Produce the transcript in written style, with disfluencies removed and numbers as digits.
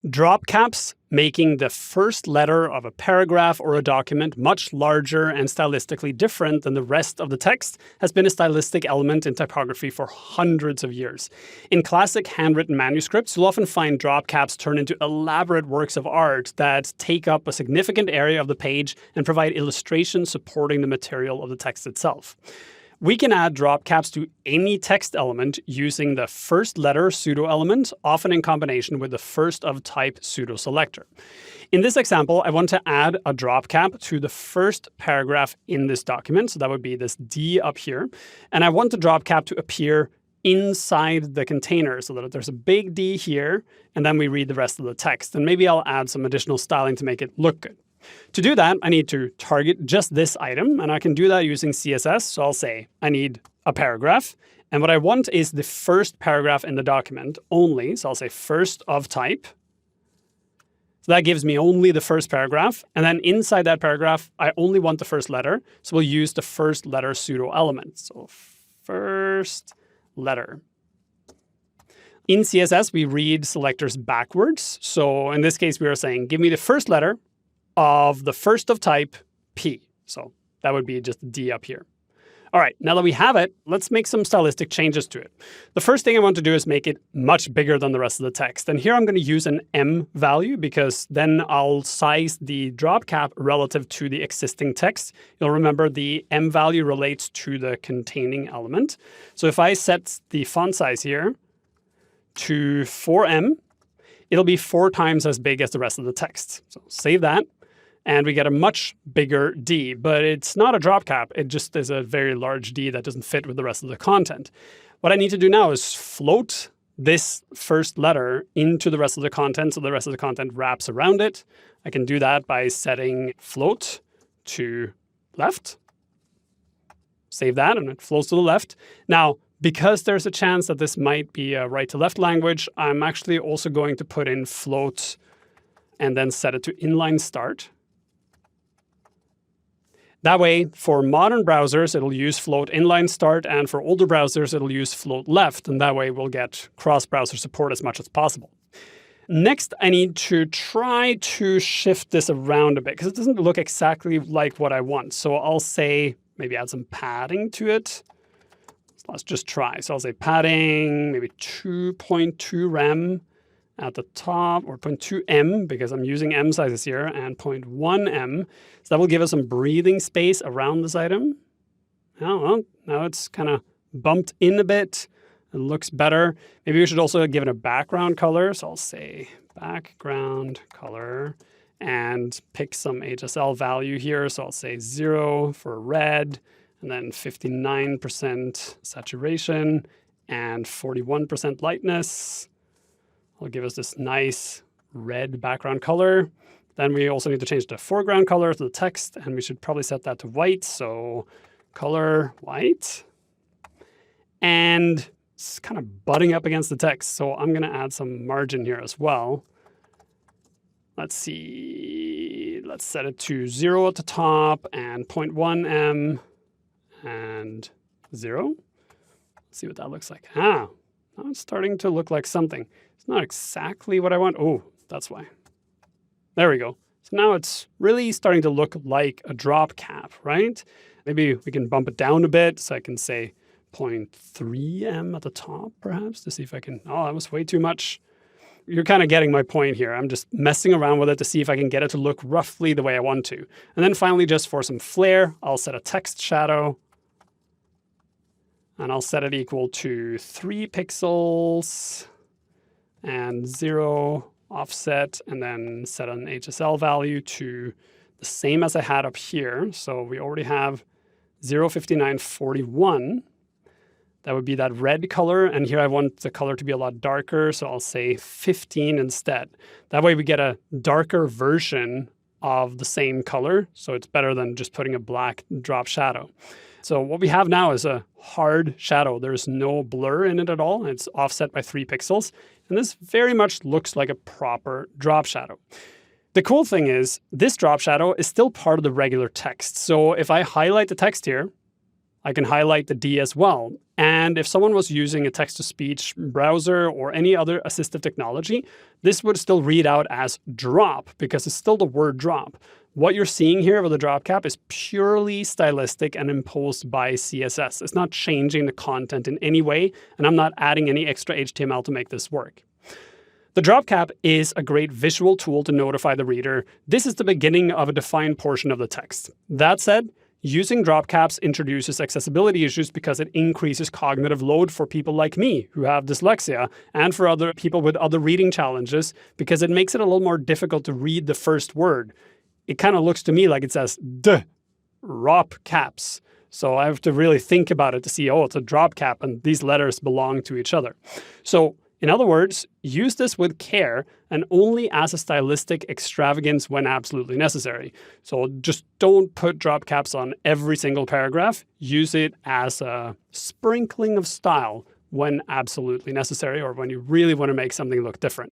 Drop caps, making the first letter of a paragraph or a document much larger and stylistically different than the rest of the text, has been a stylistic element in typography for hundreds of years. In classic handwritten manuscripts, you'll often find drop caps turn into elaborate works of art that take up a significant area of the page and provide illustrations supporting the material of the text itself. We can add drop caps to any text element using the first letter pseudo element, often in combination with the first of type pseudo selector. In this example, I want to add a drop cap to the first paragraph in this document. So that would be this D up here. And I want the drop cap to appear inside the container so that there's a big D here, and then we read the rest of the text. And maybe I'll add some additional styling to make it look good. To do that, I need to target just this item, and I can do that using CSS. So I'll say I need a paragraph, and what I want is the first paragraph in the document only. So I'll say first of type. So that gives me only the first paragraph, and then inside that paragraph, I only want the first letter. So we'll use the first letter pseudo element. So first letter. In CSS, we read selectors backwards. So in this case, we are saying, give me the first letter of the first of type P. So that would be just D up here. All right, now that we have it, let's make some stylistic changes to it. The first thing I want to do is make it much bigger than the rest of the text. And here I'm going to use an M value because then I'll size the drop cap relative to the existing text. You'll remember the M value relates to the containing element. So if I set the font size here to 4M, it'll be 4 times as big as the rest of the text. So save that. And we get a much bigger D, but it's not a drop cap. It just is a very large D that doesn't fit with the rest of the content. What I need to do now is float this first letter into the rest of the content so the rest of the content wraps around it. I can do that by setting float to left. Save that, and it flows to the left. Now, because there's a chance that this might be a right-to-left language, I'm actually also going to put in float and then set it to inline start. That way, for modern browsers, it'll use float inline start, and for older browsers, it'll use float left, and that way we'll get cross-browser support as much as possible. Next, I need to try to shift this around a bit, because it doesn't look exactly like what I want. So I'll say, maybe add some padding to it. So let's just try. So I'll say padding, maybe 2.2 rem at the top, or 0.2 M, because I'm using M sizes here, and 0.1 M. So that will give us some breathing space around this item. Oh, well, now it's kind of bumped in a bit. It looks better. Maybe we should also give it a background color. So I'll say background color and pick some HSL value here. So I'll say 0 for red, and then 59% saturation and 41% lightness. Will give us this nice red background color. Then we also need to change the foreground color to the text, and we should probably set that to white. So color white. And it's kind of butting up against the text. So I'm going to add some margin here as well. Let's see. Let's set it to 0 at the top and 0.1 M and 0. Let's see what that looks like. Now it's starting to look like something. It's not exactly what I want. Oh, that's why. There we go. So now it's really starting to look like a drop cap, right? Maybe we can bump it down a bit. So I can say 0.3 M at the top, perhaps, to see if I can. Oh, that was way too much. You're kind of getting my point here. I'm just messing around with it to see if I can get it to look roughly the way I want to. And then finally, just for some flair, I'll set a text shadow. And I'll set it equal to 3 pixels and 0 offset, and then set an HSL value to the same as I had up here. So we already have 0.5941. That would be that red color, and here I want the color to be a lot darker, so I'll say 15 instead. That way we get a darker version of the same color, so it's better than just putting a black drop shadow. So what we have now is a hard shadow. There's no blur in it at all. It's offset by 3 pixels, and this very much looks like a proper drop shadow. The cool thing is this drop shadow is still part of the regular text. So if I highlight the text here, I can highlight the D as well. And if someone was using a text-to-speech browser or any other assistive technology, this would still read out as drop because it's still the word drop. What you're seeing here with the drop cap is purely stylistic and imposed by CSS. It's not changing the content in any way, and I'm not adding any extra HTML to make this work. The drop cap is a great visual tool to notify the reader this is the beginning of a defined portion of the text. That said, using drop caps introduces accessibility issues because it increases cognitive load for people like me who have dyslexia and for other people with other reading challenges because it makes it a little more difficult to read the first word. It kind of looks to me like it says drop caps. So I have to really think about it to see, oh, it's a drop cap and these letters belong to each other. So in other words, use this with care and only as a stylistic extravagance when absolutely necessary. So just don't put drop caps on every single paragraph. Use it as a sprinkling of style when absolutely necessary or when you really want to make something look different.